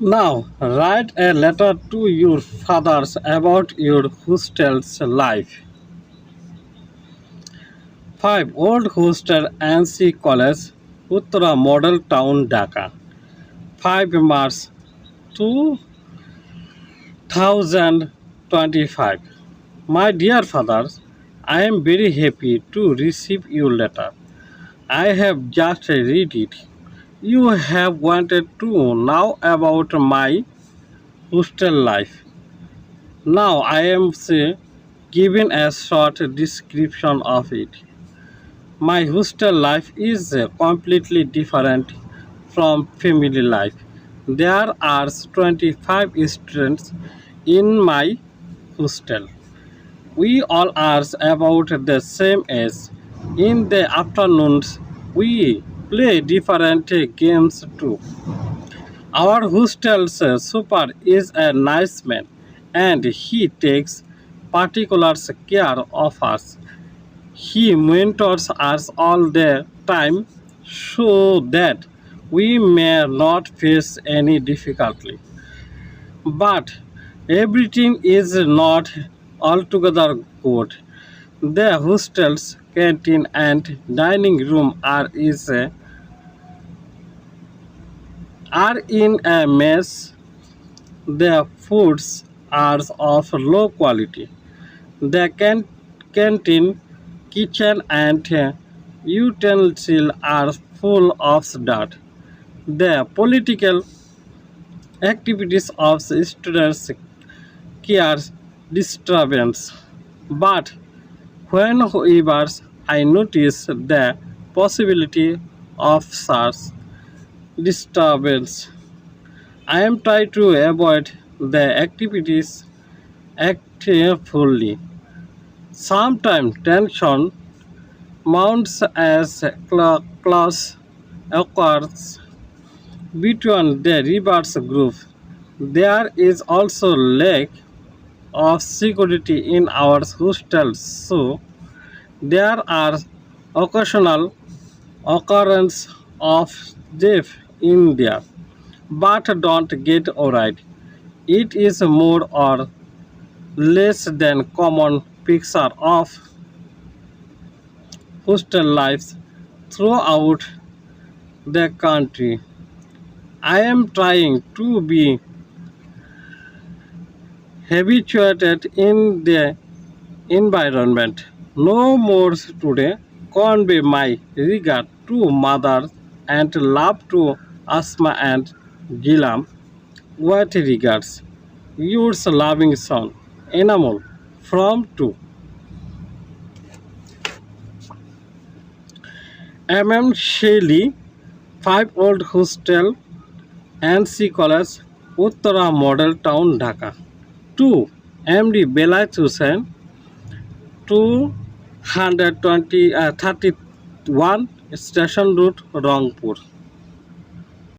Now, write a letter to your fathers about your hostel's life. 5. Old Hostel NC College, Uttara Model Town, Dhaka. 5 March 2025. My dear fathers, I am very happy to receive your letter. I have just read it. You have wanted to know about my hostel life. Now I am giving a short description of it. My hostel life is completely different from family life. There are 25 students in my hostel. We all are about the same age. In the afternoons, we play different games too. Our hostel's super is a nice man and he takes particular care of us. He mentors us all the time so that we may not face any difficulty. But everything is not altogether good. The hostel's canteen and dining room are in a mess. The foods are of low quality. The canteen, kitchen, and utensils are full of dirt. The political activities of the students cause disturbance. But whenever I notice the possibility of such disturbance, I am trying to avoid the activities actively. Sometimes tension mounts as clash occurs between the rivers group. There is also lack of security in our hostels, so there are occasional occurrence of theft in there. But don't get worried. It is more or less than common picture of hostel lives throughout the country. I am trying to be habituated in the environment. No more today. Convey my regard to mother and love to Asma and Gilam. What regards? Yours loving son, Enamol, from 2. MM Shelly, 5 Old Hostel, NC College, Uttara Model Town, Dhaka. 2. MD Belayt Hussain, 231 Station Road, Rangpur.